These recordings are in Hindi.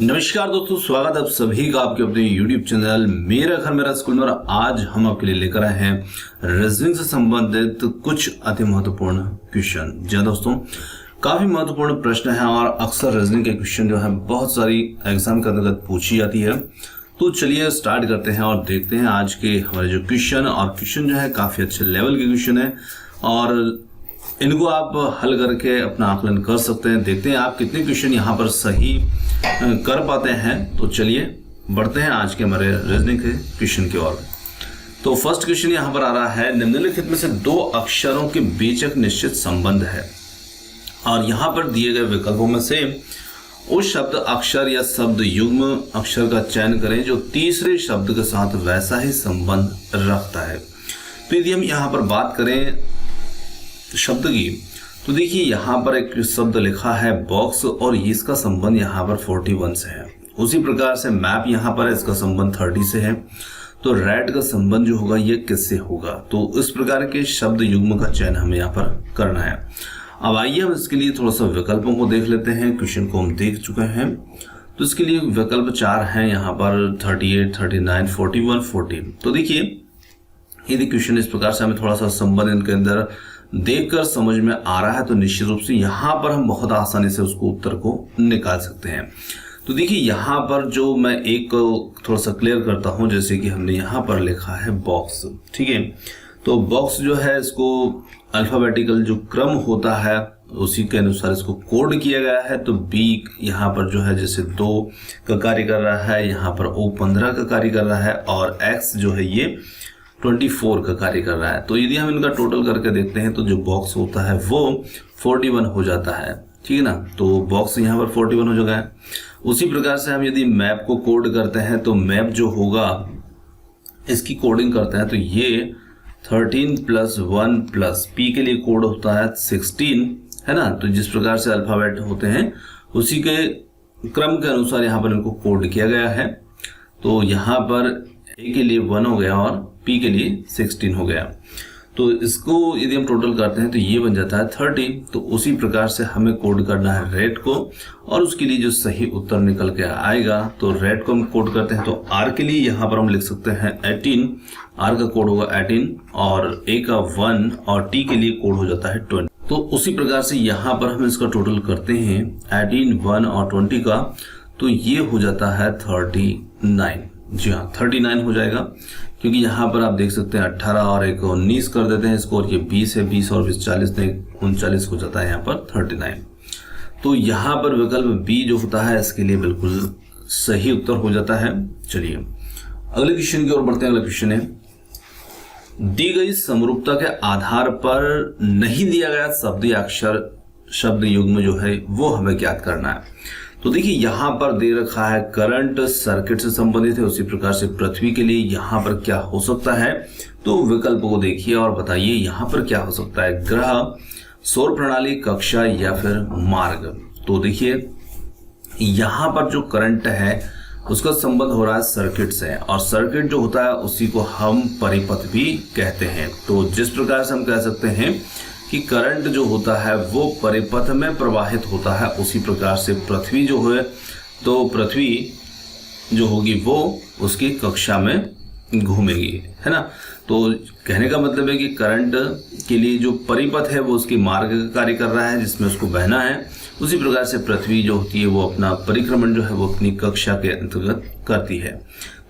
नमस्कार दोस्तों, स्वागत है आप सभी का आपके अपने YouTube चैनल मेरा घर मेरा स्कूल में। और आज हम आपके लिए लेकर आए हैं रीजनिंग से संबंधित कुछ अति महत्वपूर्ण क्वेश्चन। जी हाँ दोस्तों, काफी महत्वपूर्ण प्रश्न है और अक्सर रीजनिंग के क्वेश्चन जो है बहुत सारी एग्जाम के अंतर्गत पूछी जाती है। तो चलिए स्टार्ट करते हैं और देखते हैं आज के हमारे जो क्वेश्चन जो है काफी अच्छे लेवल के क्वेश्चन है और इनको आप हल करके अपना आकलन कर सकते हैं। देखते हैं आप कितने क्वेश्चन यहाँ पर सही कर पाते हैं। तो चलिए बढ़ते हैं आज के हमारे रीजनिंग के क्वेश्चन की ओर। तो फर्स्ट क्वेश्चन यहाँ पर आ रहा है, निम्नलिखित में से दो अक्षरों के बीच एक निश्चित संबंध है और यहाँ पर दिए गए विकल्पों में से उस शब्द अक्षर या शब्द युग्म अक्षर का चयन करें जो तीसरे शब्द के साथ वैसा ही संबंध रखता है। तो यदि हम यहाँ पर बात करें शब्द की, तो देखिए यहाँ पर एक शब्द लिखा है बॉक्स और इसका संबंध यहाँ पर 41 से है। उसी प्रकार से मैप यहाँ पर इसका संबंध 30 से है। तो रेड का संबंध जो होगा ये किससे होगा? तो इस प्रकार के शब्द युग्म का चयन हमें यहाँ पर करना है। अब आइए हम इसके लिए थोड़ा सा विकल्पों को देख लेते हैं। क्वेश्चन को हम देख चुके हैं, तो इसके लिए विकल्प 4 हैं यहाँ पर 38, 39, 41, 40। तो देखिए यदि क्वेश्चन इस प्रकार से हमें थोड़ा सा संबंध इनके अंदर देखकर समझ में आ रहा है तो निश्चित रूप से यहाँ पर हम बहुत आसानी से उसको उत्तर को निकाल सकते हैं। तो देखिए यहाँ पर जो मैं एक थोड़ा सा क्लियर करता हूँ, जैसे कि हमने यहाँ पर लिखा है बॉक्स, ठीक है। तो बॉक्स जो है इसको अल्फाबेटिकल जो क्रम होता है उसी के अनुसार इसको कोड किया गया है। तो बी यहाँ पर जो है जैसे 2 का कार्य कर रहा है, यहाँ पर ओ 15 का कार्य कर रहा है और एक्स जो है ये 24 का कार्य कर रहा है। तो यदि हम इनका टोटल करके देखते हैं तो जो बॉक्स होता है वो 41 हो जाता है, ठीक है ना। तो बॉक्स यहाँ पर 41 हो जाएगा। उसी प्रकार से हम यदि मैप को कोड करते हैं तो मैप जो होगा इसकी कोडिंग करते हैं तो ये 13 + 1 + पी के लिए कोड होता है 16, है ना। तो जिस प्रकार से अल्फाबेट होते हैं उसी के क्रम के अनुसार यहाँ पर इनको कोड किया गया है। तो यहाँ पर ए के लिए 1 हो गया और पी के लिए 16 हो गया। तो इसको यदि हम टोटल करते हैं तो ये बन जाता है 30। तो उसी प्रकार से हमें कोड करना है रेड को और उसके लिए जो सही उत्तर निकल के आएगा तो रेड को हम कोड करते हैं। तो आर के लिए यहाँ पर हम लिख सकते हैं 18, आर का कोड होगा 18 और ए का 1 और टी के लिए कोड हो जाता है 20। तो उसी प्रकार से यहाँ पर हम इसका टोटल करते हैं 18, 1 और 20 का, तो ये हो जाता है 39। जी हाँ, 39 हो जाएगा, क्योंकि यहाँ पर आप देख सकते हैं 18 और 1 19 कर देते हैं इसको और ये 20 है, 20 और 20 40 ने 39 हो जाता है यहाँ पर 39। तो यहाँ पर विकल्प बी जो होता है इसके लिए बिल्कुल सही उत्तर हो जाता है। चलिए अगले क्वेश्चन की ओर बढ़ते हैं। अगला क्वेश्चन है, दी गई समरूपता के आधार पर नहीं दिया गया शब्द या अक्षर शब्द युग्म जो है वो हमें ज्ञात करना है। तो देखिए यहाँ पर दे रखा है करंट सर्किट से संबंधित है, उसी प्रकार से पृथ्वी के लिए यहाँ पर क्या हो सकता है। तो विकल्प को देखिए और बताइए यहाँ पर क्या हो सकता है, ग्रह, सौर प्रणाली, कक्षा या फिर मार्ग। तो देखिए यहाँ पर जो करंट है उसका संबंध हो रहा है सर्किट से और सर्किट जो होता है उसी को हम परिपथ भी कहते हैं। तो जिस प्रकार से हम कह सकते हैं कि करंट जो होता है वो परिपथ में प्रवाहित होता है, उसी प्रकार से पृथ्वी जो है तो पृथ्वी जो होगी वो उसकी कक्षा में घूमेगी, है ना। तो कहने का मतलब है कि करंट के लिए जो परिपथ है वो उसकी मार्ग का कार्य कर रहा है जिसमें उसको बहना है। उसी प्रकार से पृथ्वी जो होती है वो अपना परिक्रमण जो है वो अपनी कक्षा के अंतर्गत करती है।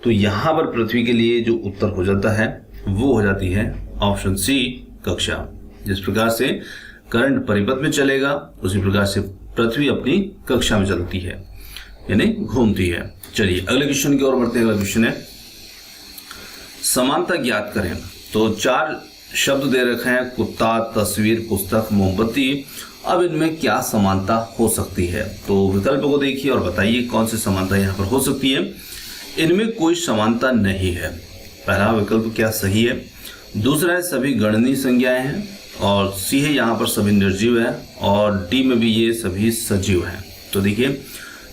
तो यहाँ पर पृथ्वी के लिए जो उत्तर हो जाता है वो हो जाती है ऑप्शन सी, कक्षा। जिस प्रकार से करंट परिपथ में चलेगा उसी प्रकार से पृथ्वी अपनी कक्षा में चलती है, यानी घूमती है। चलिए अगले क्वेश्चन की ओर बढ़ते हैं। अगला क्वेश्चन है, समानता ज्ञात करें। तो 4 शब्द दे रखे हैं, कुत्ता, तस्वीर, पुस्तक, मोमबत्ती। अब इनमें क्या समानता हो सकती है? तो विकल्प को देखिए और बताइए कौन सी समानता यहाँ पर हो सकती है। इनमें कोई समानता नहीं है। पहला विकल्प क्या सही है। दूसरा है सभी गणनीय संज्ञाएं हैं और सी है यहाँ पर सभी निर्जीव है और डी में भी ये सभी सजीव हैं। तो देखिए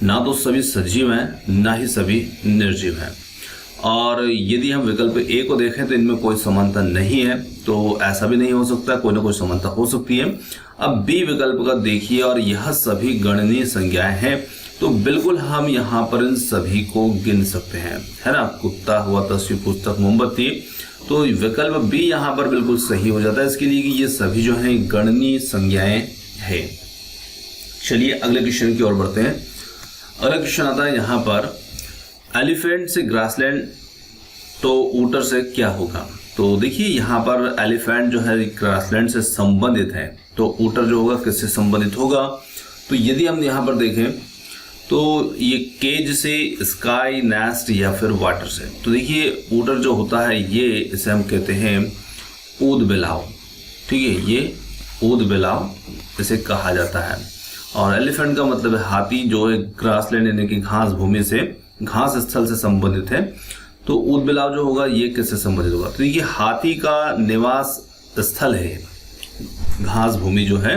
ना तो सभी सजीव हैं ना ही सभी निर्जीव हैं। और यदि हम विकल्प ए को देखें तो इनमें कोई समानता नहीं है, तो ऐसा भी नहीं हो सकता, कोई ना कोई समानता हो सकती है। अब बी विकल्प का देखिए और यह सभी गणनीय संज्ञाएं हैं, तो बिल्कुल हम यहाँ पर इन सभी को गिन सकते हैं, है ना। कुत्ता हुआ, तस्वीर, पुस्तक, मोमबत्ती। तो विकल्प बी यहाँ पर बिल्कुल सही हो जाता है इसके लिए कि ये सभी जो हैं गणनीय संज्ञाएं हैं। चलिए अगले क्वेश्चन की ओर बढ़ते हैं। अगला क्वेश्चन आता है यहाँ पर, एलिफेंट से ग्रासलैंड तो ऊँट से क्या होगा। तो देखिए यहाँ पर एलिफेंट जो है ग्रासलैंड से संबंधित है, तो ऊँट जो होगा किससे संबंधित होगा। तो यदि हम यहाँ पर देखें तो ये केज से, स्काई, नेस्ट या फिर वाटर से। तो देखिए ऊँट जो होता है ये, इसे हम कहते हैं ऊदबिलाव, ठीक है, ये ऊदबिलाव इसे कहा जाता है। और एलिफेंट का मतलब है हाथी, जो है ग्रासलैंड यानी कि घास भूमि से, घास स्थल से संबंधित है। तो ऊदबिलाव जो होगा ये किससे संबंधित होगा। तो देखिए हाथी का निवास स्थल है, घास भूमि जो है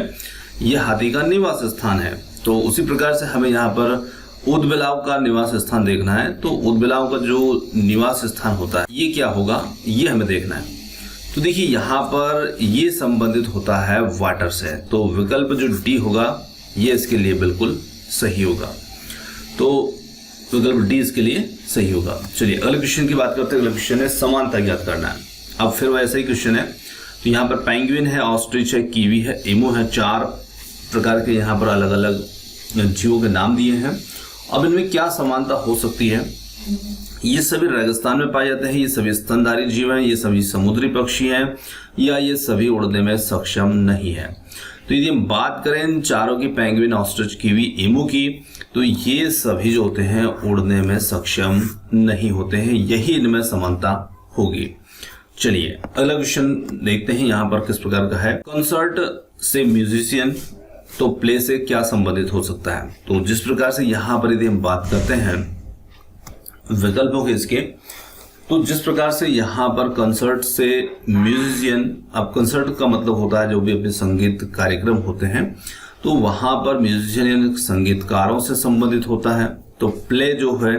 ये हाथी का निवास स्थान है। तो उसी प्रकार से हमें यहाँ पर ऊदबिलाव का निवास स्थान देखना है। तो ऊदबिलाव का जो निवास स्थान होता है ये क्या होगा, ये हमें देखना है। तो देखिए यहाँ पर ये संबंधित होता है वाटर से। तो विकल्प जो डी होगा ये इसके लिए बिल्कुल सही होगा। तो विकल्प डी इसके लिए सही होगा। चलिए अगले क्वेश्चन की बात करते हैं। अगला क्वेश्चन है समानता ज्ञात करना है। अब फिर वैसा ही क्वेश्चन है। तो यहाँ पर पेंगुइन है, ऑस्ट्रिच है, कीवी है, एमू है, 4 प्रकार के यहाँ पर अलग अलग जीवों के नाम दिए हैं। अब इनमें क्या समानता हो सकती है। ये सभी रेगिस्तान में पाए जाते हैं, ये सभी स्तनधारी जीव हैं, ये सभी समुद्री पक्षी हैं, या ये सभी उड़ने में सक्षम नहीं है। तो यदि हम बात करें इन चारों की, पेंगुइन, ऑस्ट्रिच, कीवी, एमू की, तो ये सभी जो होते हैं उड़ने में सक्षम नहीं होते हैं, यही इनमें समानता होगी। चलिए अगला क्वेश्चन देखते हैं यहाँ पर किस प्रकार का है। कंसर्ट से म्यूजिशियन तो प्ले से क्या संबंधित हो सकता है। तो जिस प्रकार से यहाँ पर यदि हम बात करते हैं विकल्पों के इसके, तो जिस प्रकार से यहाँ पर कंसर्ट से म्यूजिशियन, अब कंसर्ट का मतलब होता है जो भी अपने संगीत कार्यक्रम होते हैं, तो वहां पर म्यूजिशियन यानी संगीतकारों से संबंधित होता है। तो प्ले जो है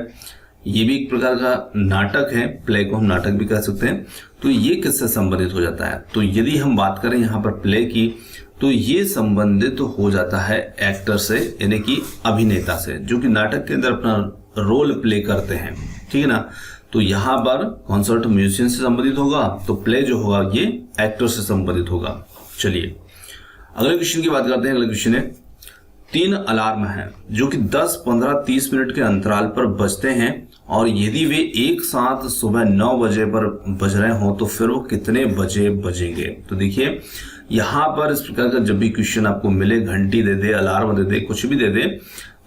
ये भी एक प्रकार का नाटक है, प्ले को हम नाटक भी कह सकते हैं। तो ये किससे संबंधित हो जाता है। तो यदि हम बात करें यहाँ पर प्ले की, तो ये संबंधित हो जाता है एक्टर से, यानी कि अभिनेता से, जो कि नाटक के अंदर अपना रोल प्ले करते हैं, ठीक है ना। तो यहाँ पर कॉन्सर्ट म्यूजिशियन से संबंधित होगा, तो प्ले जो होगा ये एक्टर से संबंधित होगा। चलिए अगले क्वेश्चन की बात करते हैं। अगला क्वेश्चन है, 3 अलार्म हैं जो कि 10, 15, 30 मिनट के अंतराल पर बजते हैं, और यदि वे एक साथ सुबह 9 बजे पर बज रहे हो तो फिर वो कितने बजे बजेंगे। तो देखिए यहाँ पर इस प्रकार का जब भी क्वेश्चन आपको मिले, घंटी दे दे, अलार्म दे दे, कुछ भी दे दे,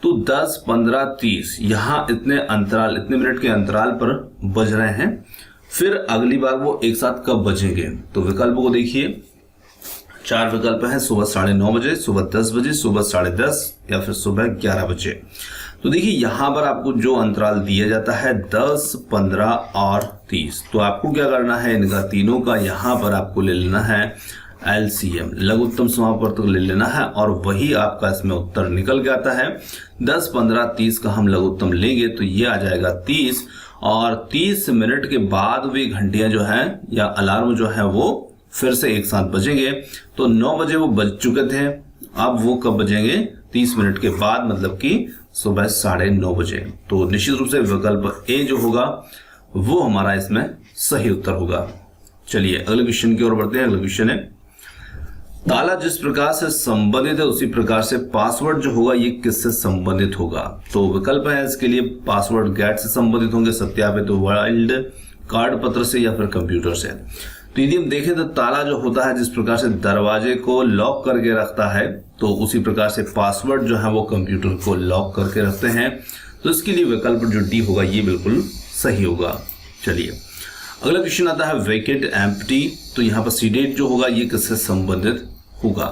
तो 10, 15, 30 यहाँ इतने अंतराल, इतने मिनट के अंतराल पर बज रहे हैं, फिर अगली बार वो एक साथ कब बजेंगे। तो विकल्प को देखिए, 4 विकल्प हैं, सुबह 9:30 बजे, सुबह 10 बजे, सुबह 10:30 या फिर सुबह 11 बजे। तो देखिए यहाँ पर आपको जो अंतराल दिया जाता है 10, 15 और 30, तो आपको क्या करना है, इनका तीनों का यहाँ पर आपको ले लेना है LCM, लघुत्तम समापवर्तक ले लेना है, और वही आपका इसमें उत्तर निकल के आता है। 10, 15, 30 का हम लघुत्तम लेंगे तो ये आ जाएगा 30, और 30 मिनट के बाद वे घंटियां जो है या अलार्म जो है वो फिर से एक साथ बजेंगे। तो 9 बजे वो बज चुके थे, अब वो कब बजेंगे, 30 मिनट के बाद, मतलब कि सुबह 9:30 बजे। तो निश्चित रूप से विकल्प ए जो होगा वो हमारा इसमें सही उत्तर होगा। चलिए अगले क्वेश्चन की ओर बढ़ते हैं। अगला क्वेश्चन है, ताला जिस प्रकार से संबंधित है उसी प्रकार से पासवर्ड जो होगा ये किससे संबंधित होगा। तो विकल्प है इसके लिए, पासवर्ड गेट से संबंधित होंगे, सत्यापित वाइल्ड कार्ड पत्र से, या फिर कंप्यूटर से। तो यदि हम देखें तो ताला जो होता है जिस प्रकार से दरवाजे को लॉक करके रखता है, तो उसी प्रकार से पासवर्ड जो है वो कंप्यूटर को लॉक करके रखते हैं। तो इसके लिए विकल्प जो डी होगा ये बिल्कुल सही होगा। चलिए अगला क्वेश्चन आता है, वैकेंट एम्प्टी, तो यहाँ पर सीडेट जो होगा ये किससे संबंधित होगा।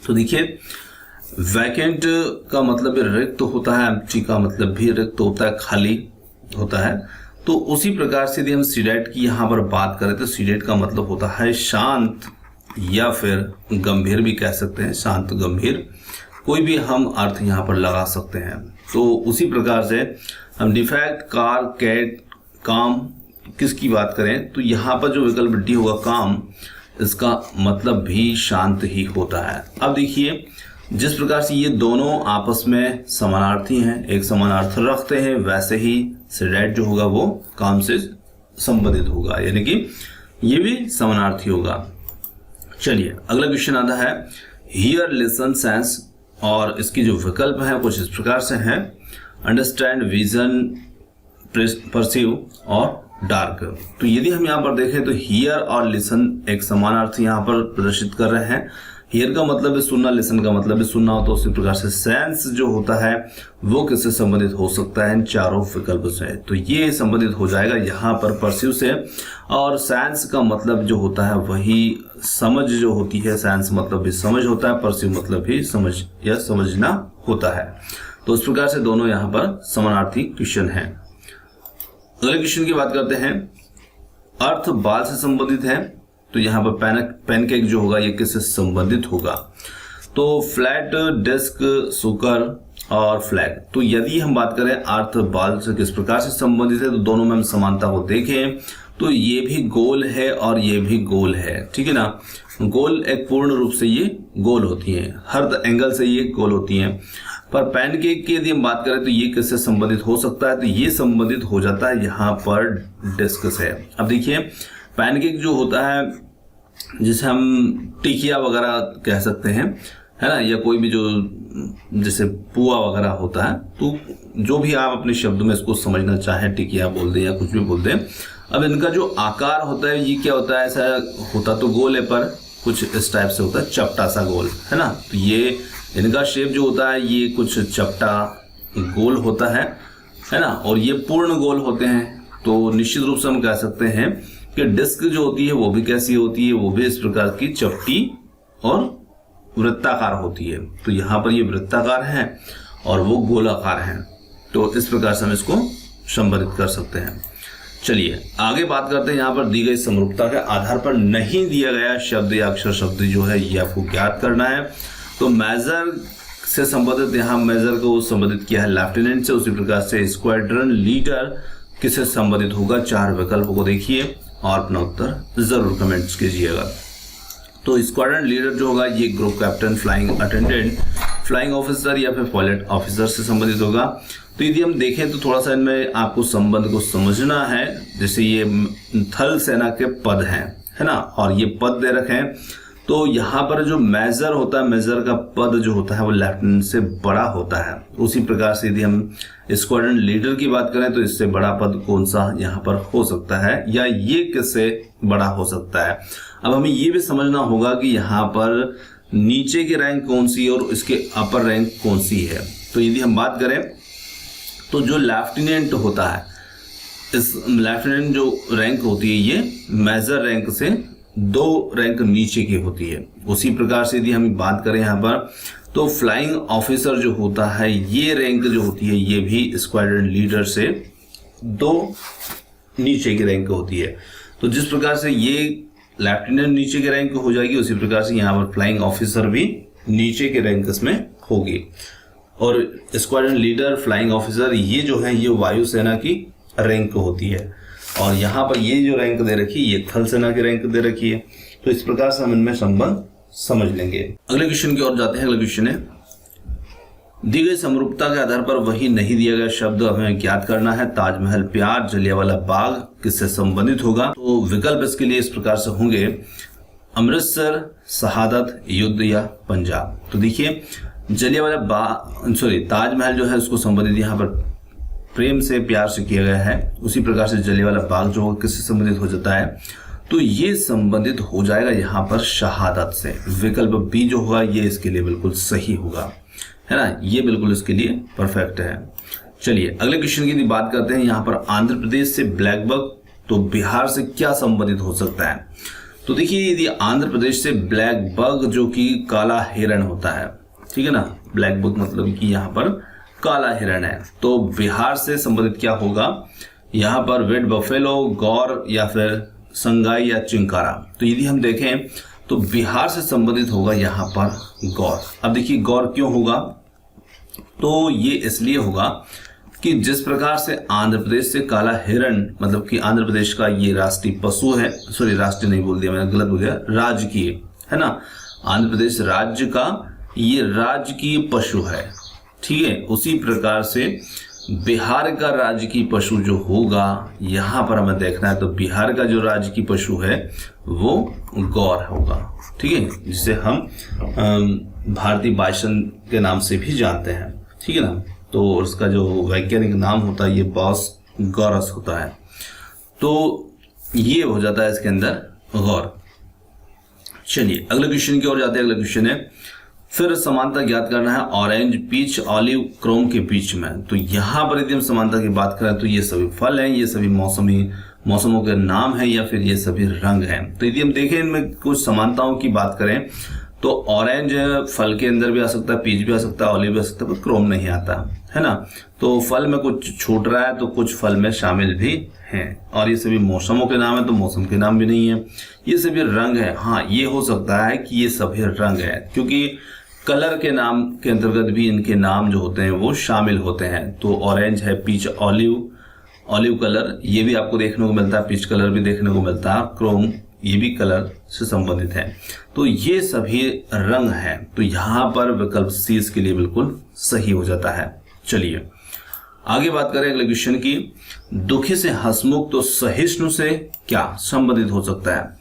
तो देखिए वैकेंट का मतलब रिक्त होता है, एम्प्टी का मतलब भी रिक्त होता है, खाली होता है। तो उसी प्रकार से यदि हम सीडेट की यहाँ पर बात करें तो सीडेट का मतलब होता है शांत, या फिर गंभीर भी कह सकते हैं, शांत गंभीर, कोई भी हम अर्थ यहाँ पर लगा सकते हैं। तो उसी प्रकार से हम डिफेक्ट, कार, कैट, काम किसकी बात करें तो यहाँ पर जो विकल्प डी होगा काम, इसका मतलब भी शांत ही होता है। अब देखिए जिस प्रकार से ये दोनों आपस में समानार्थी हैं, एक समानार्थ रखते हैं, वैसे ही सेडेट जो होगा वो काम से संबंधित होगा, यानी कि ये भी समानार्थी होगा। चलिए अगला क्वेश्चन आता है हियर, लिसन, सेंस, और इसकी जो विकल्प है कुछ इस प्रकार से हैं, अंडरस्टैंड, विजन, परसीव और डार्क। तो यदि हम यहाँ पर देखें तो हियर और लिसन एक समानार्थी यहाँ पर प्रदर्शित कर रहे हैं। हियर का मतलब है सुनना, लिसन का मतलब है सुनना होता है, उसी प्रकार से सेंस जो होता है वो किससे संबंधित हो सकता है, इन चारों विकल्प से। तो ये संबंधित हो जाएगा यहाँ पर परसीव से, और सेंस का मतलब जो होता है वही समझ जो होती है, सेंस मतलब भी समझ होता है, परसीव मतलब भी समझ या समझना होता है। तो उस प्रकार से दोनों यहाँ पर समानार्थी क्वेश्चन है। अगले क्वेश्चन की बात करते हैं, अर्थ बाल से संबंधित है, तो यहाँ पर पैनकेक जो होगा ये किससे संबंधित होगा, तो फ्लैट, डिस्क, सुकर और फ्लैग। तो यदि हम बात करें अर्थ बाल से किस प्रकार से संबंधित है, तो दोनों में हम समानता को देखें तो ये भी गोल है और ये भी गोल है, ठीक है ना। गोल एक पूर्ण रूप से ये गोल होती है, हर एंगल से ये गोल होती हैं। पर पैनकेक की यदि हम बात करें तो ये किससे संबंधित हो सकता है, तो ये संबंधित हो जाता है यहाँ पर डिस्क से। अब देखिए पैनकेक जो होता है जिसे हम टिकिया वगैरह कह सकते हैं, है ना, या कोई भी जो जैसे पुआ वगैरह होता है, तो जो भी आप अपने शब्द में इसको समझना चाहें, टिकिया बोल दें या कुछ भी बोल दें। अब इनका जो आकार होता है ये क्या होता है, ऐसा होता तो गोल है पर कुछ इस टाइप से होता है, चपटा सा गोल, है ना। तो ये इनका शेप जो होता है ये कुछ चपटा गोल होता है ना, और ये पूर्ण गोल होते हैं। तो निश्चित रूप से हम कह सकते हैं कि डिस्क जो होती है वो भी कैसी होती है, वो भी इस प्रकार की चपटी और वृत्ताकार होती है। तो यहाँ पर ये वृत्ताकार है और वो गोलाकार है, तो इस प्रकार से हम इसको संबंधित कर सकते हैं। चलिए आगे बात करते हैं, यहाँ पर दी गई समरूपता के आधार पर नहीं दिया गया शब्द या अक्षर शब्द जो है ये आपको ज्ञात करना है। तो मेजर से संबंधित, यहाँ मेजर को संबंधित किया है लेफ्टिनेंट से, उसी प्रकार से स्क्वाड्रन लीडर किससे संबंधित होगा, चार विकल्पों को देखिए और अपना उत्तर जरूर कमेंट्स कीजिएगा। तो स्क्वाड्रन लीडर जो होगा ये group captain, flying attendant, flying officer या फिर पायलट ऑफिसर से संबंधित होगा। तो यदि हम देखें तो थोड़ा सा इनमें आपको संबंध को समझना है। जैसे ये थल सेना के पद हैं, है ना, और ये पद दे रखे हैं। तो यहाँ पर जो मेजर होता है, मेजर का पद जो होता है वो लेफ्टिनेंट से बड़ा होता है। उसी प्रकार से यदि हम स्क्वाड्रन लीडर की बात करें तो इससे बड़ा पद कौन सा यहाँ पर हो सकता है, या ये किससे बड़ा हो सकता है। अब हमें ये भी समझना होगा कि यहाँ पर नीचे की रैंक कौन सी और इसके अपर रैंक कौन सी है। तो यदि हम बात करें तो जो लेफ्टिनेंट होता है, इस लेफ्टिनेंट जो रैंक होती है ये मेजर रैंक से 2 रैंक नीचे की होती है। उसी प्रकार से यदि हम बात करें यहाँ पर तो फ्लाइंग ऑफिसर जो होता है ये रैंक जो होती है ये भी स्क्वाड्रन लीडर से 2 नीचे की रैंक होती है। तो जिस प्रकार से ये लेफ्टिनेंट नीचे की रैंक हो जाएगी, उसी प्रकार से यहाँ पर फ्लाइंग ऑफिसर भी नीचे के रैंक में होगी। और स्क्वाड्रन लीडर, फ्लाइंग ऑफिसर ये जो है ये वायुसेना की रैंक होती है, और यहाँ पर ये जो रैंक दे रखी है ये थल सेना की रैंक दे रखी है। तो इस प्रकार से हम इनमें संबंध समझ लेंगे। अगले क्वेश्चन की ओर जाते हैं। अगला क्वेश्चन है, दी गई समरूपता के आधार पर वही नहीं दिया गया शब्द हमें ज्ञात करना है। ताजमहल प्यार, जलियांवाला बाग किससे संबंधित होगा। तो विकल्प इसके लिए इस प्रकार से होंगे, अमृतसर, शहादत, युद्ध या पंजाब। तो देखिए जलियांवाला बाग ताजमहल जो है उसको संबंधित यहाँ पर प्रेम से, प्यार से किया गया है। उसी प्रकार से जलियांवाला बाग जो होगा किससे संबंधित हो जाता है, तो ये संबंधित हो जाएगा यहाँ पर शहादत से। विकल्प बी जो होगा ये इसके लिए बिल्कुल सही होगा, है ना, ये बिल्कुल इसके लिए परफेक्ट है। चलिए अगले क्वेश्चन की बात करते हैं। यहाँ पर आंध्र प्रदेश से ब्लैक बग, तो बिहार से क्या संबंधित हो सकता है। तो देखिए यदि आंध्र प्रदेश से ब्लैक बग जो कि काला हिरण होता है, ठीक है ना, ब्लैक बग मतलब कि यहाँ पर काला हिरण है, तो बिहार से संबंधित क्या होगा, यहाँ पर रेड बफेलो, गौर या फिर संगाई या चिंकारा। तो यदि हम देखें तो बिहार से संबंधित होगा यहाँ पर गौर। अब देखिए गौर क्यों होगा, तो ये इसलिए होगा कि जिस प्रकार से आंध्र प्रदेश से काला हिरण, मतलब कि आंध्र प्रदेश का ये राष्ट्रीय पशु है, राष्ट्रीय नहीं बोल दिया मैंने, गलत बोल दिया, राजकीय, है ना, आंध्र प्रदेश राज्य का ये राजकीय पशु है, ठीक है। उसी प्रकार से बिहार का राजकीय पशु जो होगा यहाँ पर हमें देखना है, तो बिहार का जो राजकीय पशु है वो गौर होगा, ठीक है, जिसे हम भारतीय बाइसन के नाम से भी जानते हैं, ठीक है ना। तो उसका जो वैज्ञानिक नाम होता है ये बॉस गौरस होता है। तो ये हो जाता है इसके अंदर गौर। चलिए अगले क्वेश्चन की ओर जाते हैं। अगला क्वेश्चन है फिर समानता ज्ञात करना है ऑरेंज, पीच, ऑलिव, क्रोम के बीच में। तो यहाँ पर यदि हम समानता की बात करें तो ये सभी फल हैं, ये सभी मौसमों के नाम हैं, या फिर ये सभी रंग हैं। तो यदि हम देखें इनमें कुछ समानताओं की बात करें तो ऑरेंज फल के अंदर भी आ सकता है, पीच भी आ सकता है, ऑलिव भी आ सकता है, पर क्रोम नहीं आता है ना। तो फल में कुछ छूट रहा है तो कुछ फल में शामिल भी हैं। और ये सभी मौसमों के नाम है तो मौसम के नाम भी नहीं है। ये सभी रंग है, हाँ ये हो सकता है कि ये सभी रंग है, क्योंकि कलर के नाम के अंतर्गत भी इनके नाम जो होते हैं वो शामिल होते हैं। तो ऑरेंज है, पीच, ऑलिव कलर ये भी आपको देखने को मिलता है, पीच कलर भी देखने को मिलता है, क्रोम ये भी कलर से संबंधित है। तो ये सभी रंग हैं। तो यहाँ पर विकल्प सी इसके लिए बिल्कुल सही हो जाता है। चलिए आगे बात करें अगले क्वेश्चन की। दुखी से हंसमुख तो सहिष्णु से क्या संबंधित हो सकता है?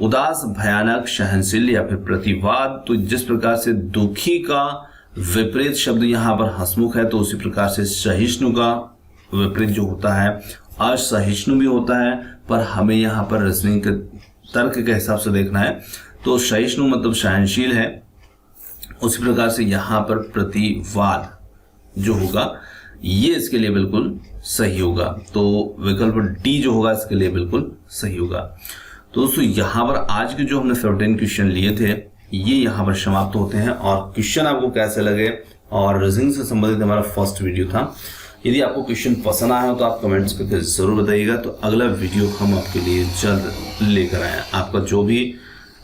उदास, भयानक, सहनशील या फिर प्रतिवाद। तो जिस प्रकार से दुखी का विपरीत शब्द यहाँ पर हंसमुख है, तो उसी प्रकार से सहिष्णु का विपरीत जो होता है असहिष्णु भी होता है। पर हमें यहाँ पर रीजनिंग के तर्क के हिसाब से देखना है। तो सहिष्णु मतलब सहनशील है, उसी प्रकार से यहाँ पर प्रतिवाद जो होगा ये इसके लिए बिल्कुल सही होगा। तो विकल्प डी जो होगा इसके लिए बिल्कुल सही होगा। तो दोस्तों यहाँ पर आज के जो हमने 15 क्वेश्चन लिए थे ये यहाँ पर समाप्त होते हैं। और क्वेश्चन आपको कैसे लगे और रीजनिंग से संबंधित हमारा फर्स्ट वीडियो था। यदि आपको क्वेश्चन पसंद आया हो तो आप कमेंट्स करके जरूर बताइएगा। तो अगला वीडियो हम आपके लिए जल्द लेकर आए। आपका जो भी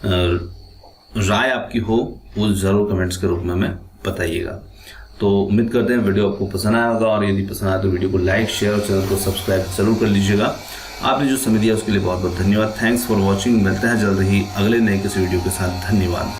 राय आपकी हो वो जरूर कमेंट्स के रूप में हमें बताइएगा। तो उम्मीद करते हैं वीडियो आपको पसंद आया होगा, और यदि पसंद आया तो वीडियो को लाइक, शेयर और चैनल को सब्सक्राइब जरूर कर लीजिएगा। आपने जो समय दिया उसके लिए बहुत बहुत धन्यवाद। Thanks for watching. मिलते हैं जल्द ही अगले नए किसी वीडियो के साथ। धन्यवाद।